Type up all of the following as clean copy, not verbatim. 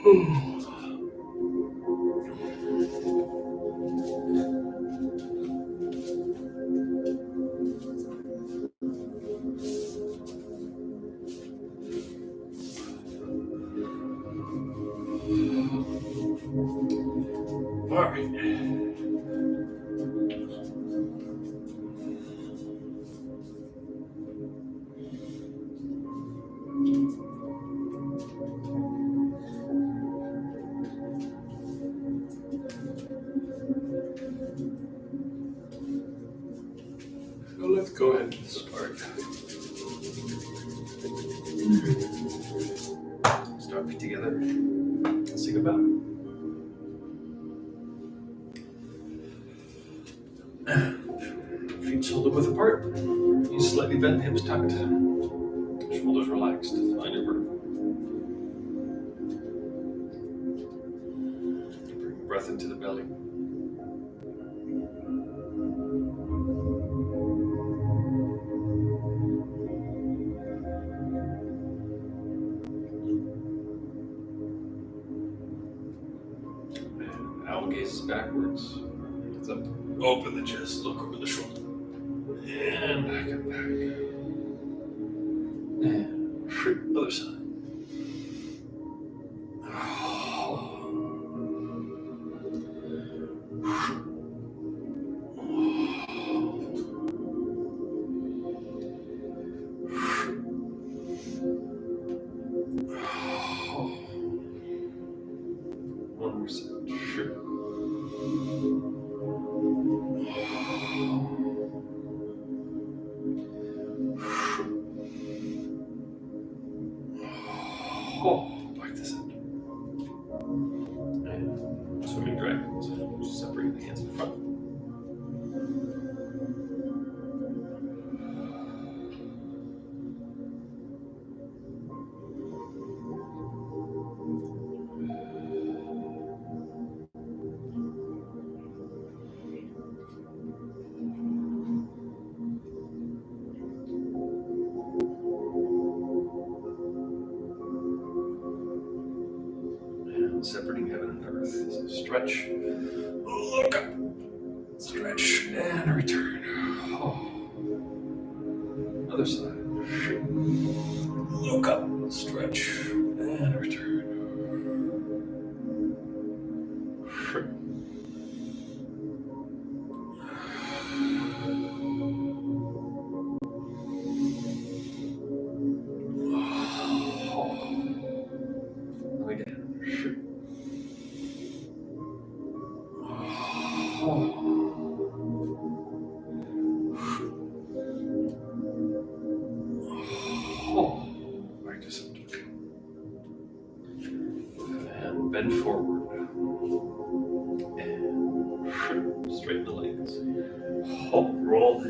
All right. So let's go ahead and start. Start feet together. Let's think about it. Feet shoulder width apart. Knees slightly bent, hips tucked. Shoulders relaxed. Find your vertical. Bring breath into the belly. And owl gazes backwards. Hands up. Open the chest. Look over the shoulder. And back and back. And other side. One more set. Back to center. And swimming dragons. Just separate the hands in front. And separating heaven and earth. So stretch. Look up. Stretch and return. Other side. Look up. Stretch and return. Back to center. And bend forward. And straighten the legs. Roll.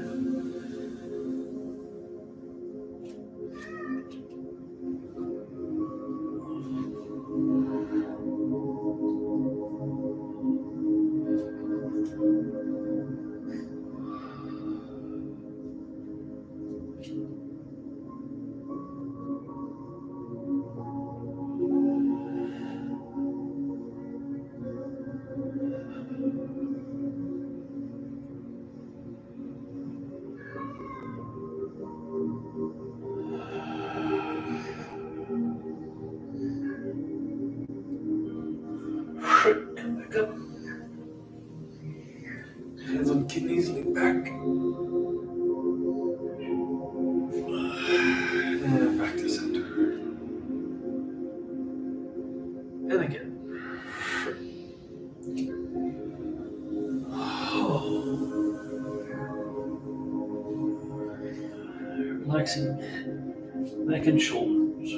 Come back up. Hands on kidneys, lean back. And back to center. And again. Relaxing neck and shoulders.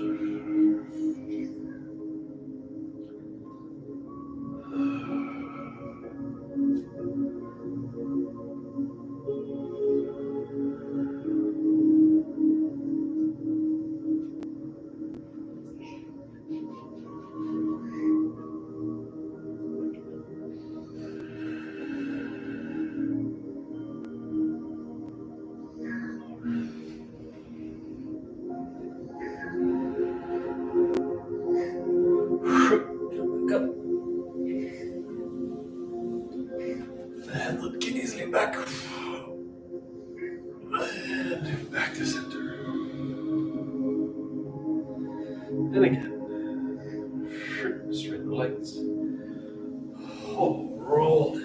Back to center. And again. Straighten the legs. Roll.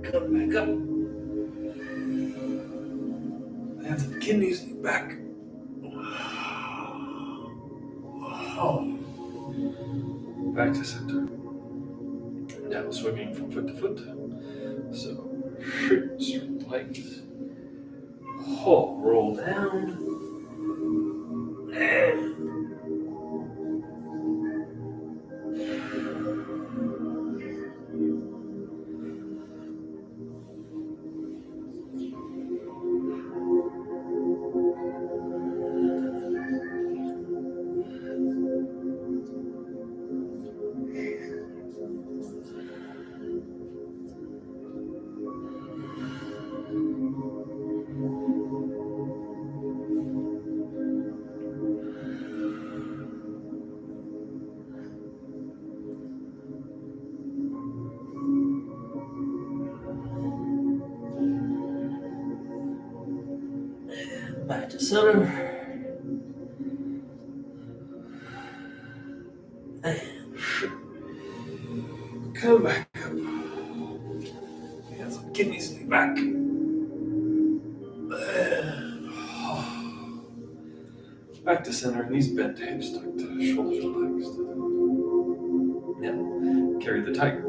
Come back up. Hands at the kidneys, back. Back to center. Now swimming from foot to foot. So straight legs. Roll down. And back to center. And come back up. Hands on kidneys, knee back. Back to center, knees bent, hips tucked, shoulders relaxed. Now, carry the tiger.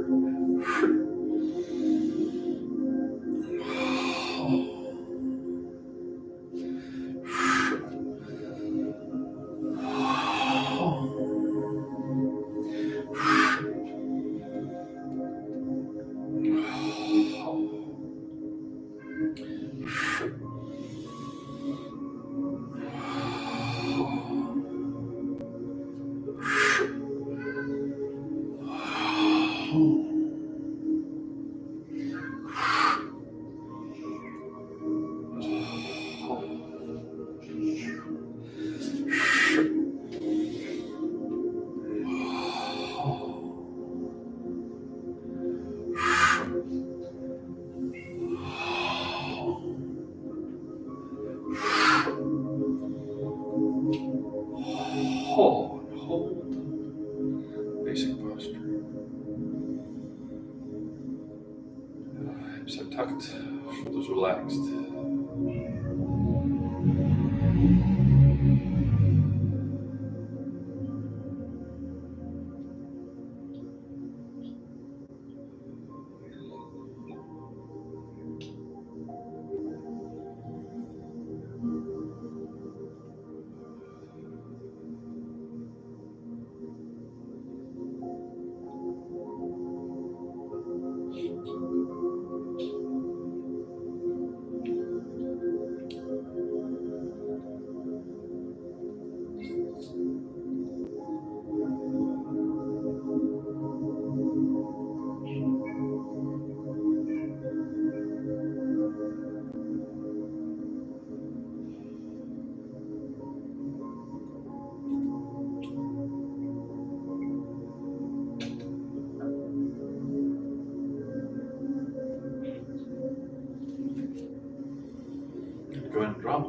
Hold. Basic posture. Hips are tucked, shoulders relaxed. Go ahead and drop.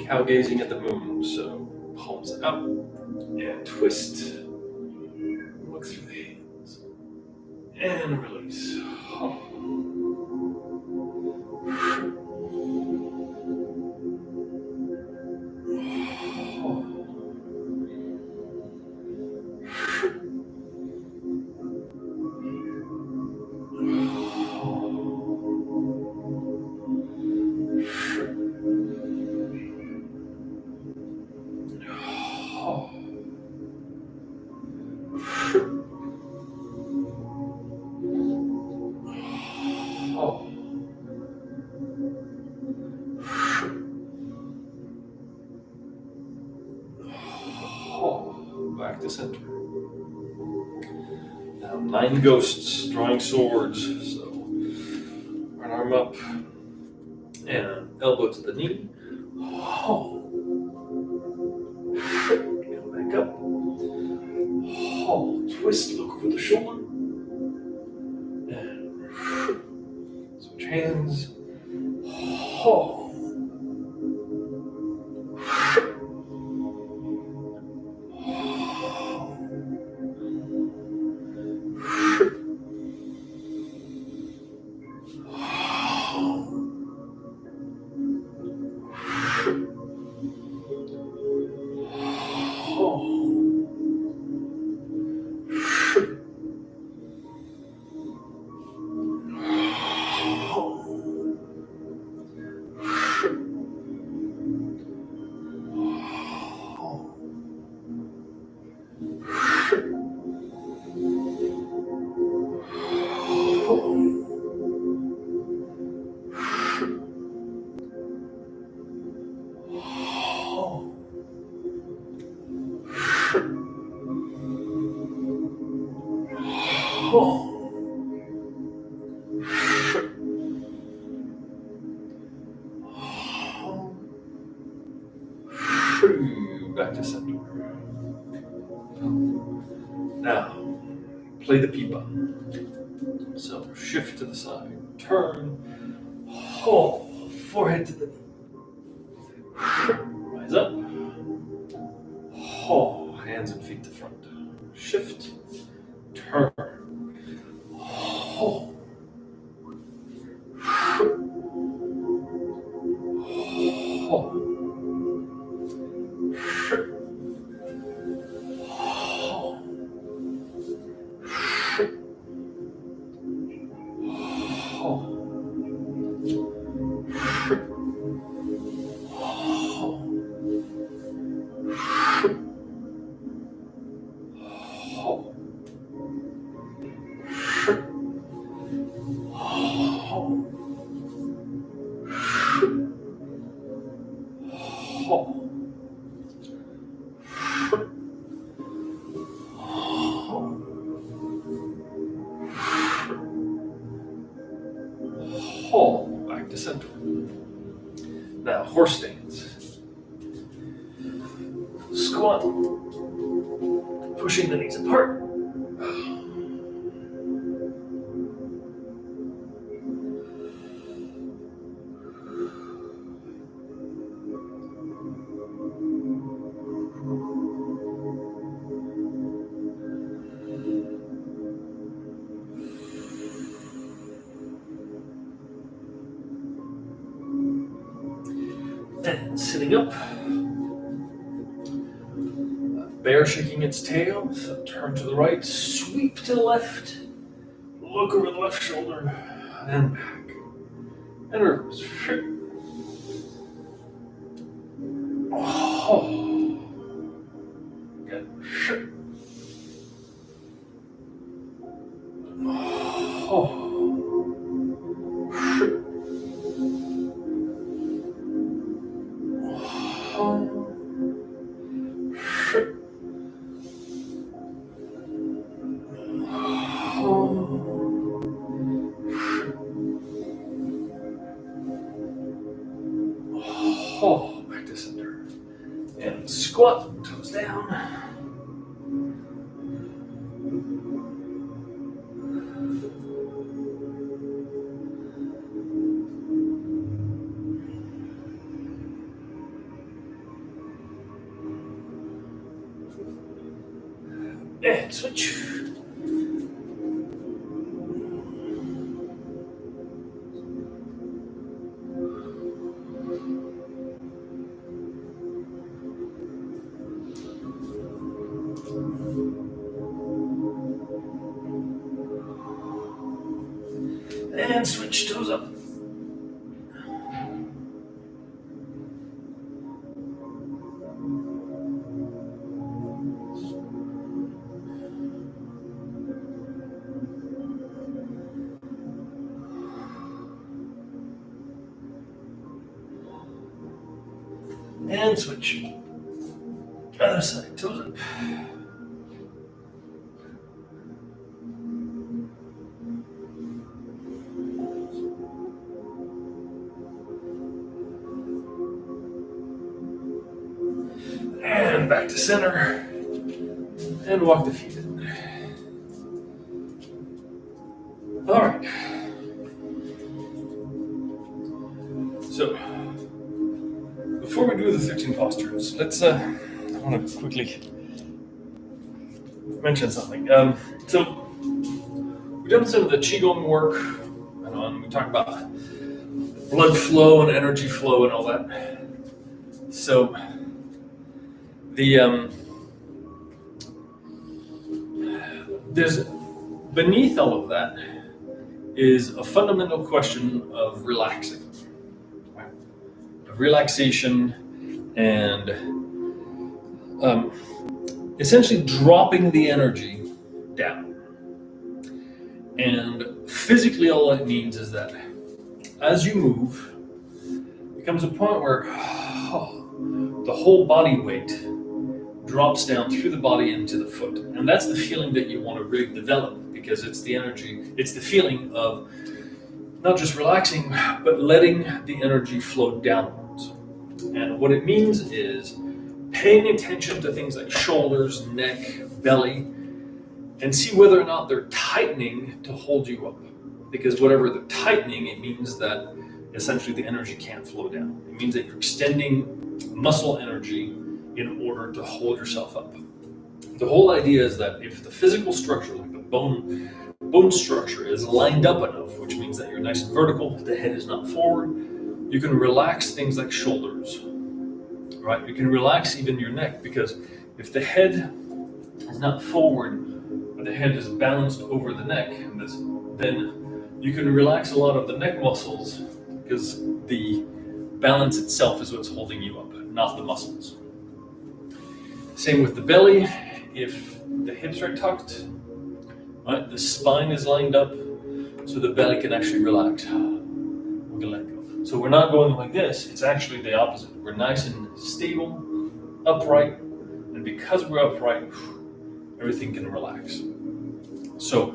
Cow gazing at the moon, so palms out and twist. Look through the hands and release. back to center. Now 9 ghosts drawing swords. So right arm up and elbow to the knee. Come back up. Twist, look over the shoulder. And switch hands. Back to center. Now, play the pipa. So shift to the side, turn, forehead to the knee. Rise up. Hands and feet to front. Shift, turn. Back to center. Now, horse stance. Squat. Pushing the knees apart. And sitting up. Bear shaking its tail. So turn to the right, sweep to the left, look over the left shoulder, and back. And reverse. Good. Back to center. And squat, toes down. And switch. And switch, toes up. And switch. Other side, toes up. And back to center. And walk the feet in. All right. So, before we do the 13 postures, let's, I want to quickly mention something. So, we've done some of the Qigong work, and we talked about blood flow and energy flow and all that. So, there's beneath all of that is a fundamental question of relaxing, of relaxation, and essentially dropping the energy down. And physically, all that means is that as you move, there comes a point where the whole body weight drops down through the body into the foot. And that's the feeling that you want to really develop, because it's the energy, it's the feeling of not just relaxing, but letting the energy flow downwards. And what it means is paying attention to things like shoulders, neck, belly, and see whether or not they're tightening to hold you up. Because whatever they're tightening, it means that essentially the energy can't flow down. It means that you're extending muscle energy in order to hold yourself up. The whole idea is that if the physical structure, like the bone structure, is lined up enough, which means that you're nice and vertical, the head is not forward, you can relax things like shoulders, right? You can relax even your neck, because if the head is not forward, but the head is balanced over the neck, then you can relax a lot of the neck muscles, because the balance itself is what's holding you up, not the muscles. Same with the belly. If the hips are tucked, right, the spine is lined up, so the belly can actually relax. We can let go. So we're not going like this. It's actually the opposite. We're nice and stable, upright, and because we're upright, everything can relax. So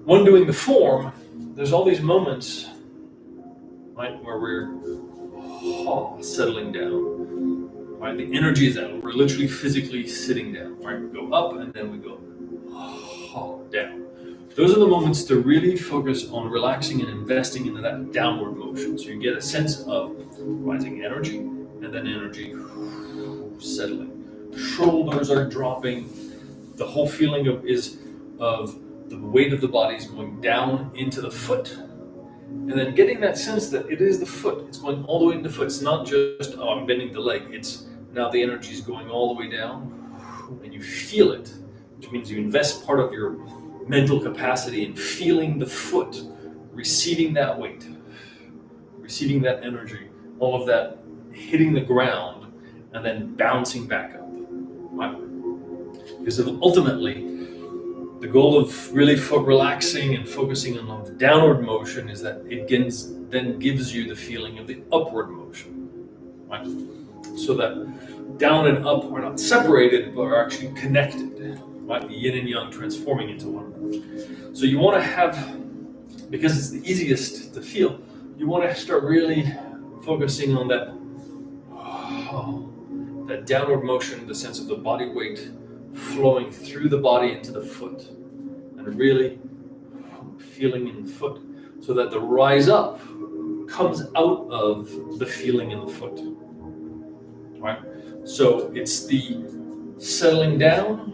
when doing the form, there's all these moments, right, where we're settling down. Right, the energy is out. We're literally physically sitting down. Right, we go up and then we go down. Those are the moments to really focus on relaxing and investing into that downward motion. So you get a sense of rising energy and then energy settling. Shoulders are dropping. The whole feeling of the weight of the body is going down into the foot. And then getting that sense that it is the foot. It's going all the way into the foot. It's not just, I'm bending the leg. It's now the energy is going all the way down, and you feel it, which means you invest part of your mental capacity in feeling the foot, receiving that weight, receiving that energy, all of that hitting the ground, and then bouncing back up. Right? Because ultimately, the goal of really relaxing and focusing on the downward motion is that it then gives you the feeling of the upward motion, right? So that down and up are not separated, but are actually connected, right? The yin and yang transforming into one another. So you want to have, because it's the easiest to feel, you want to start really focusing on that downward motion, the sense of the body weight flowing through the body into the foot, and really feeling in the foot, so that the rise up comes out of the feeling in the foot. Right? So it's the settling down,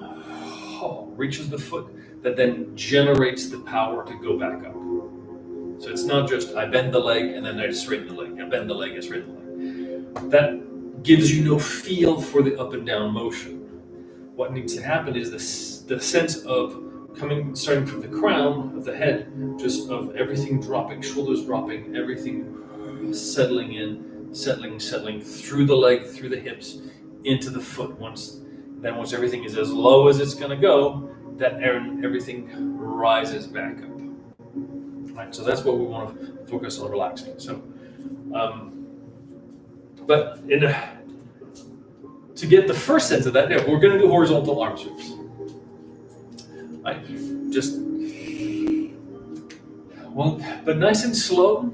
reaches the foot, that then generates the power to go back up. So it's not just I bend the leg and then I straighten the leg. I bend the leg, I straighten the leg. That gives you no feel for the up and down motion. What needs to happen is the sense of starting from the crown of the head, just of everything dropping, shoulders dropping, everything settling in, settling through the leg, through the hips, into the foot. Once everything is as low as it's going to go, that everything rises back up. Right, so that's what we want to focus on relaxing. So, but to get the first sense of that, we're going to do horizontal arm sweeps. Right, just but nice and slow,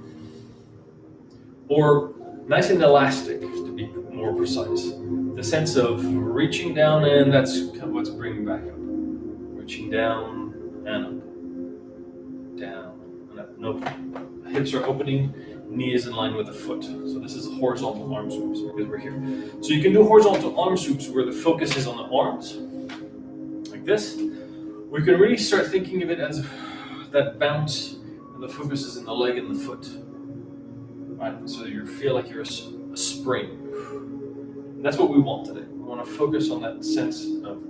or nice and elastic, to be more precise. the sense of reaching down, and that's what's bringing back up. Reaching down and up. Down and up. Nope. Hips are opening, knee is in line with the foot. So this is horizontal arm sweeps because we're here. So you can do horizontal arm sweeps where the focus is on the arms, like this. We can really start thinking of it as that bounce, and the focus is in the leg and the foot. Right? So you feel like you're a spring. And that's what we want today. We want to focus on that sense of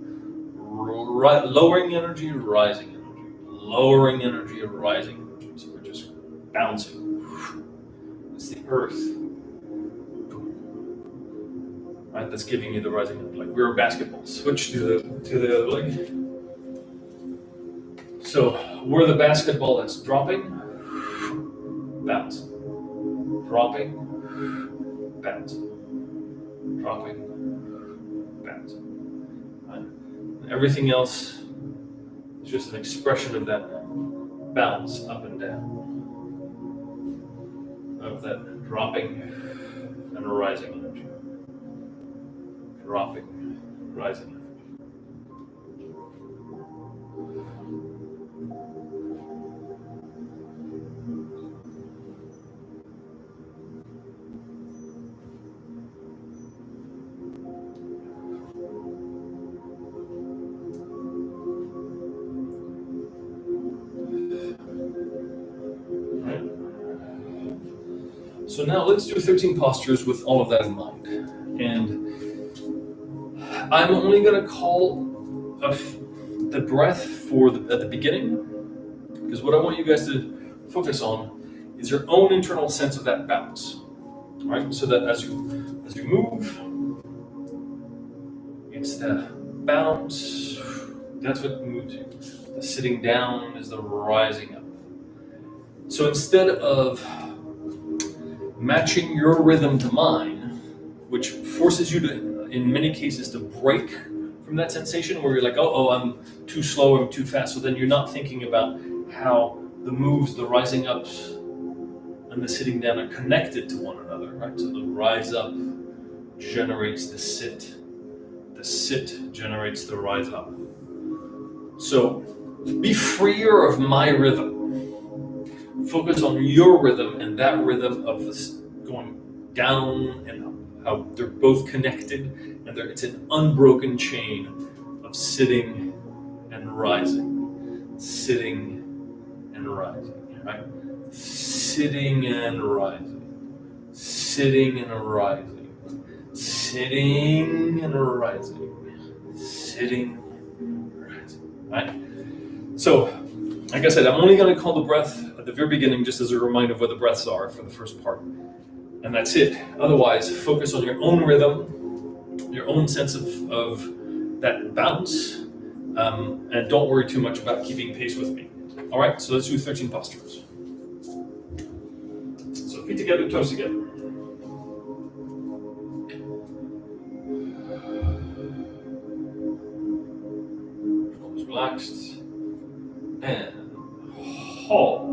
lowering energy, rising energy, lowering energy, rising energy. So we're just bouncing. It's the earth. Right? That's giving you the rising energy. Like we're a basketball. Switch to the other leg. So we're the basketball that's dropping, bounce, dropping, bounce, dropping, bounce. Right? Everything else is just an expression of that bounce up and down, of that dropping and rising energy, dropping, rising energy. So now let's do 13 postures with all of that in mind. And I'm only going to call the breath at the beginning, because what I want you guys to focus on is your own internal sense of that bounce. Right? So that as you move, it's the bounce. That's what moves you. The sitting down is the rising up. So instead of matching your rhythm to mine, which forces you to, in many cases, to break from that sensation where you're like, oh, I'm too slow, I'm too fast. So then you're not thinking about how the moves, the rising ups and the sitting down are connected to one another, right? So the rise up generates the sit generates the rise up. So be freer of my rhythm. Focus on your rhythm and that rhythm of this going down and up, how they're both connected, and it's an unbroken chain of sitting and rising, sitting and rising, right? Sitting and rising, sitting and rising, sitting and rising, sitting and rising, right? So, like I said, I'm only going to call the breath at the very beginning just as a reminder of what the breaths are for the first part. And that's it. Otherwise, focus on your own rhythm, your own sense of that bounce, and don't worry too much about keeping pace with me. All right, so let's do 13 postures. So feet together, toes together. Shoulders relaxed. And hold.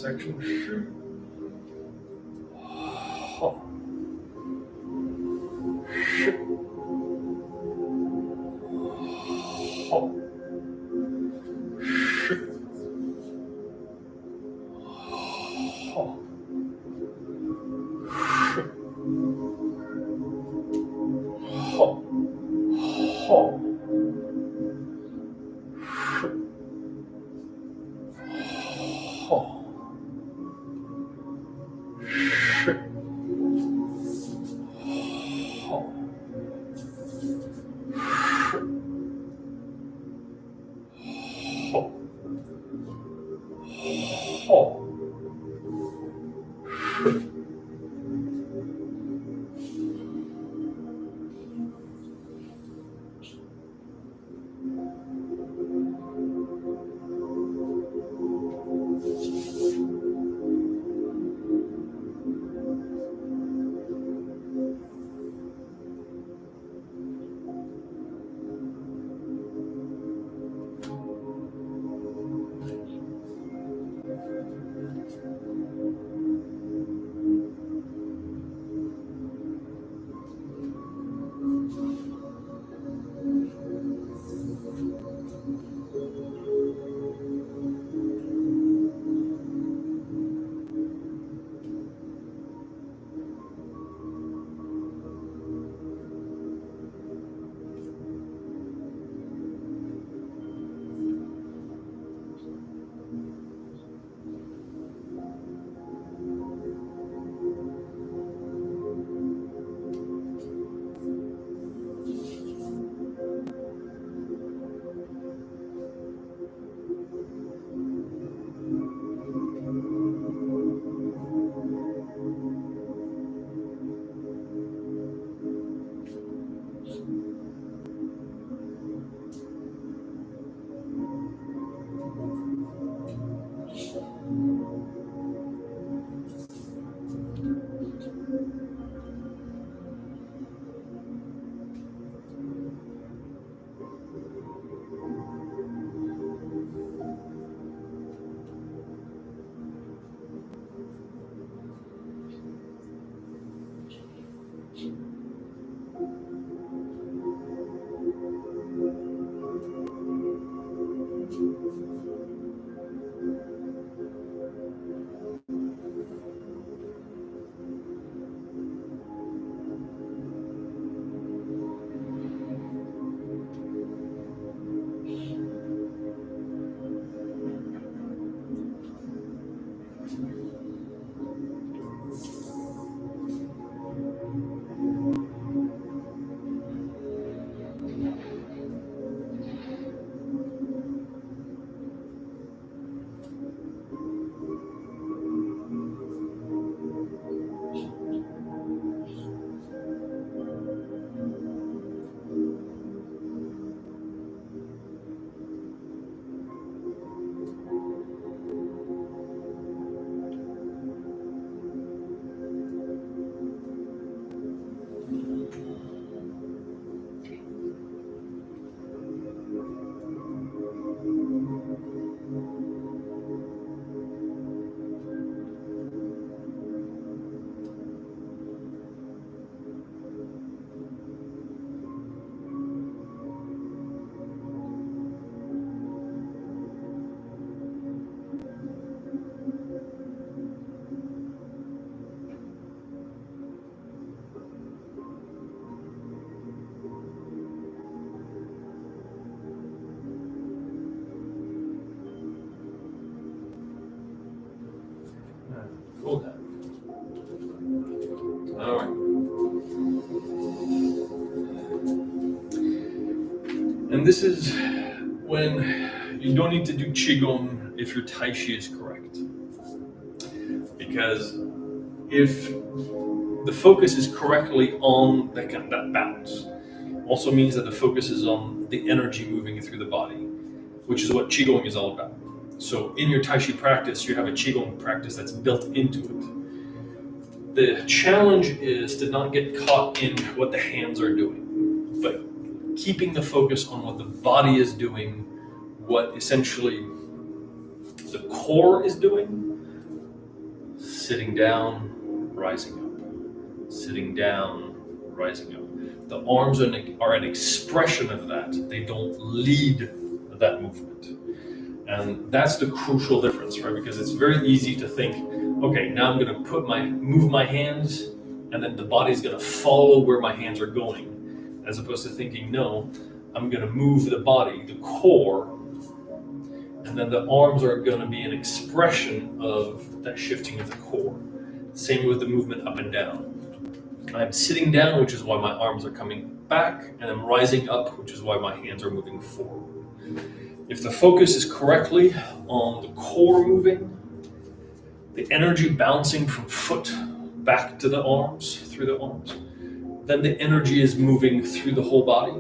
Section. And this is when you don't need to do Qigong if your Tai Chi is correct. Because if the focus is correctly on that bounce, also means that the focus is on the energy moving through the body, which is what Qigong is all about. So in your Tai Chi practice, you have a Qigong practice that's built into it. The challenge is to not get caught in what the hands are doing, but keeping the focus on what the body is doing, what essentially the core is doing. Sitting down, rising up. Sitting down, rising up. The arms are an expression of that. They don't lead that movement. And that's the crucial difference, right? Because it's very easy to think, okay, now I'm going to move my hands, and then the body's going to follow where my hands are going, as opposed to thinking, no, I'm going to move the body, the core, and then the arms are going to be an expression of that shifting of the core. Same with the movement up and down. I'm sitting down, which is why my arms are coming back, and I'm rising up, which is why my hands are moving forward. If the focus is correctly on the core moving, the energy bouncing from foot back to the arms, through the arms, then the energy is moving through the whole body,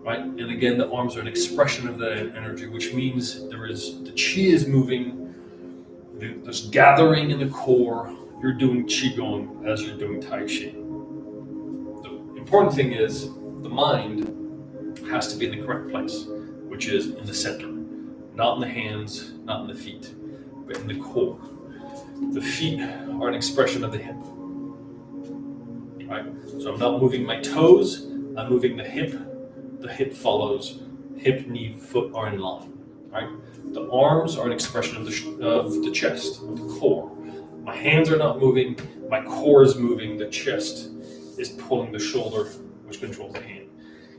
right? And again, the arms are an expression of that energy, which means the chi is moving, there's gathering in the core. You're doing Qigong as you're doing Tai Chi. The important thing is the mind has to be in the correct place, which is in the center, not in the hands, not in the feet, but in the core. The feet are an expression of the hip, right? So I'm not moving my toes, I'm moving the hip. The hip follows, hip, knee, foot are in line, right? The arms are an expression of the chest, of the core. My hands are not moving, my core is moving, the chest is pulling the shoulder, which controls the hand.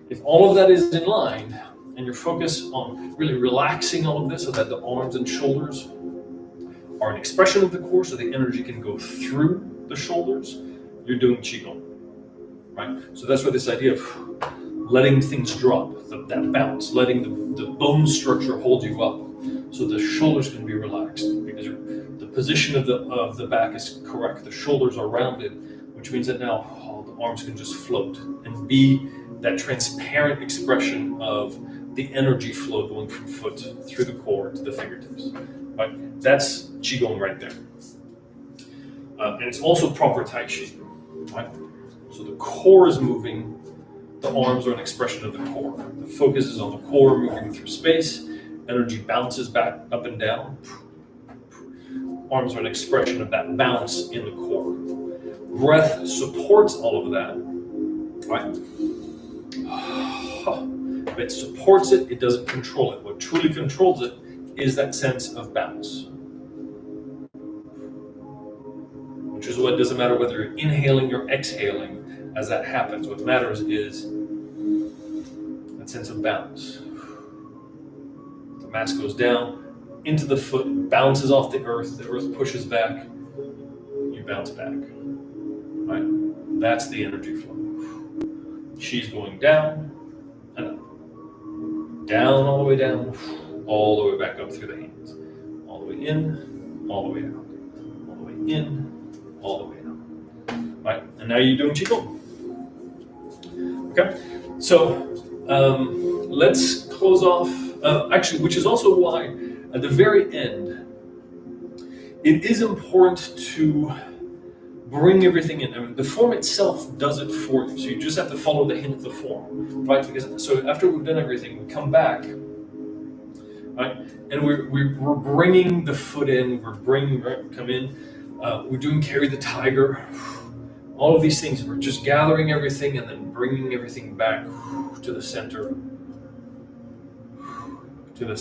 If all of that is in line, and you're focused on really relaxing all of this so that the arms and shoulders are an expression of the core, so the energy can go through the shoulders, you're doing Qigong, right? So that's where this idea of letting things drop, that bounce, letting the bone structure hold you up so the shoulders can be relaxed, because the position of the back is correct, the shoulders are rounded, which means that now the arms can just float and be that transparent expression of the energy flow going from foot through the core to the fingertips. Right? That's Qigong right there. And it's also proper Tai Chi. Right? So the core is moving, the arms are an expression of the core. The focus is on the core moving through space, energy bounces back up and down. Arms are an expression of that bounce in the core. Breath supports all of that. Right? It supports it, it doesn't control it. What truly controls it is that sense of bounce. Which is what doesn't matter whether you're inhaling or exhaling as that happens. What matters is that sense of bounce. The mass goes down into the foot, bounces off the earth pushes back, you bounce back. Right? That's the energy flow. She's going down and up. Down, all the way down, all the way back up through the hands. All the way in, all the way out. All the way in, all the way out. Right, and now you're doing Qigong. Okay, so let's close off, actually, which is also why at the very end, it is important to bring everything in. I mean, the form itself does it for you. So you just have to follow the hint of the form, right? Because so after we've done everything, we come back, right? And we're bringing the foot in. Right? We come in. We're doing carry the tiger. All of these things. We're just gathering everything and then bringing everything back to the center, to the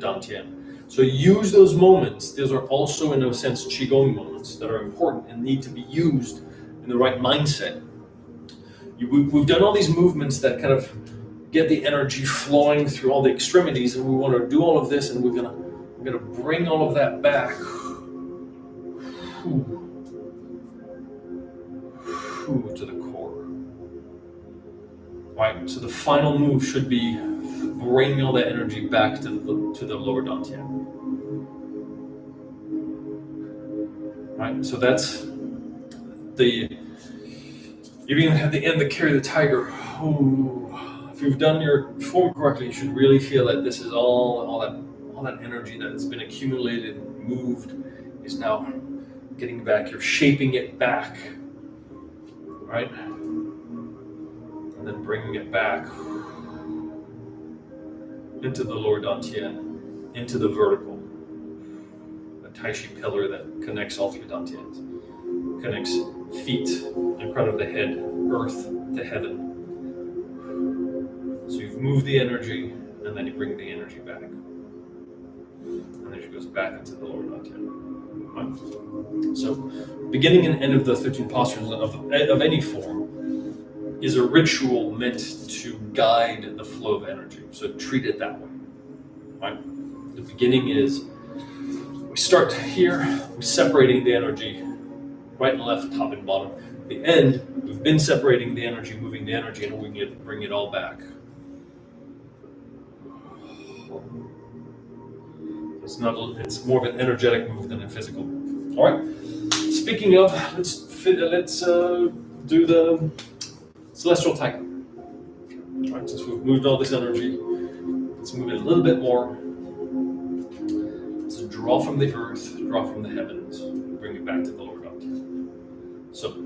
dantian. So use those moments. Those are also, in a sense, Qigong moments that are important and need to be used in the right mindset. We've done all these movements that kind of get the energy flowing through all the extremities, and we want to do all of this, and we're gonna bring all of that back to the core. Right? So the final move should be bringing all that energy back to the lower dantian. Right? So that's the. You even have the end that carry the tiger. Ooh. If you've done your form correctly, you should really feel that this is all that energy that has been accumulated and moved is now getting back. You're shaping it back, right? And then bringing it back into the lower dantian, into the vertical, a Tai Chi pillar that connects all three dantians, connects feet in front of the head, earth to heaven. So you've moved the energy, and then you bring the energy back. And then it goes back into the lower dantian. Right? So, beginning and end of the 13 postures of any form is a ritual meant to guide the flow of energy. So treat it that way. Right? The beginning is, we start here, we're separating the energy, right and left, top and bottom. The end, we've been separating the energy, moving the energy, and we can bring it all back. It's more of an energetic move than a physical move. All right. Speaking of, let's do the celestial tiger. All right. Since we've moved all this energy, let's move it a little bit more. Let's draw from the earth, draw from the heavens, bring it back to the lower dantian. So,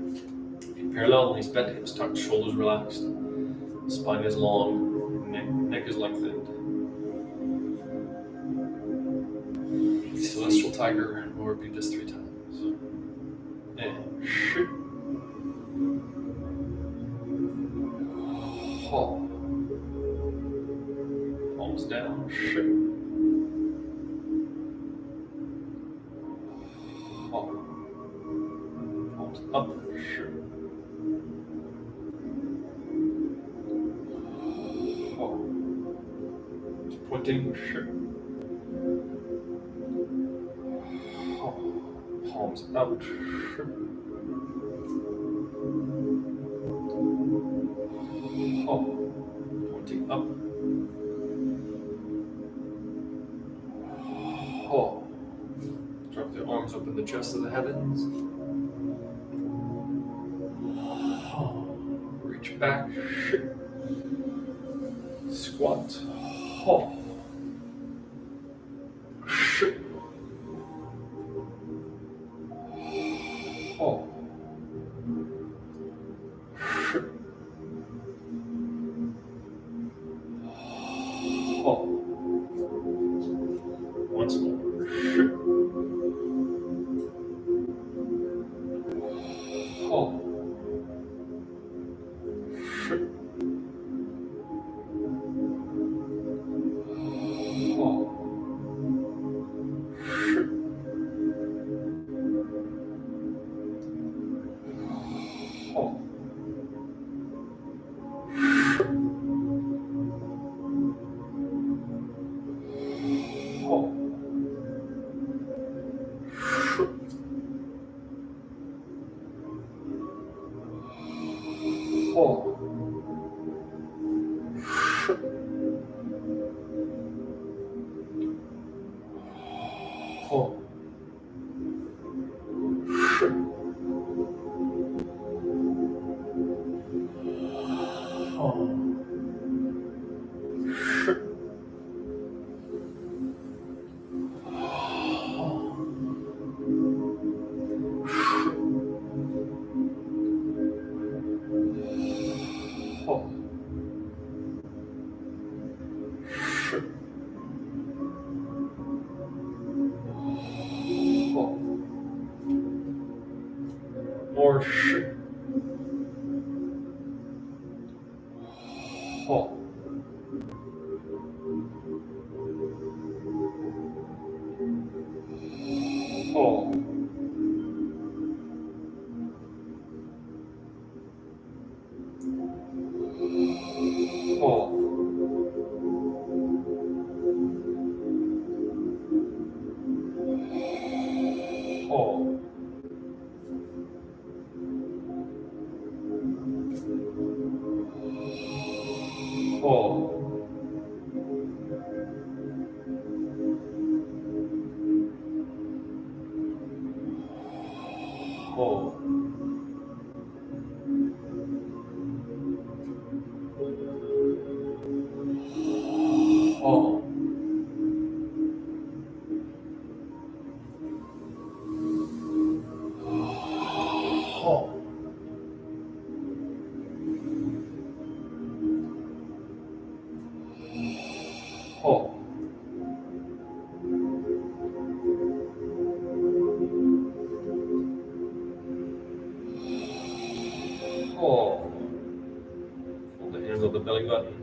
parallel, knees bent, hips tucked, shoulders relaxed, spine is long, neck is lengthened. Celestial tiger, we'll repeat this 3 times. And shoot. Haul. Palms down, shoot. Haul. Palms up, shoot. Haul. Just pointing, shoot. Palms out. Oh, pointing up. Oh, drop the arms, open the chest to the heavens. Oh, reach back. Squat. Oh. Oh. Oh. Once more. Oh. Oh. Hold the hands on the belly button.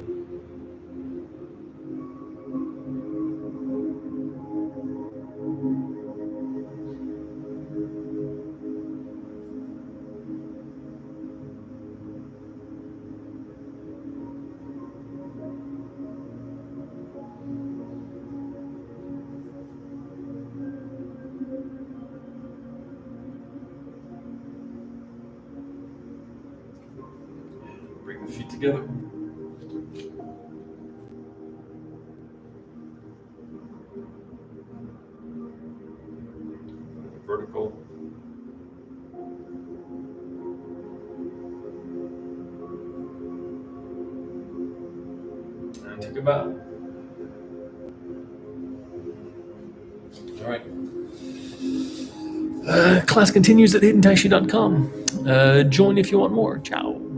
Bring the feet together. Vertical. And take a bow. All right. Class continues at hiddentaichi.com. Join if you want more. Ciao.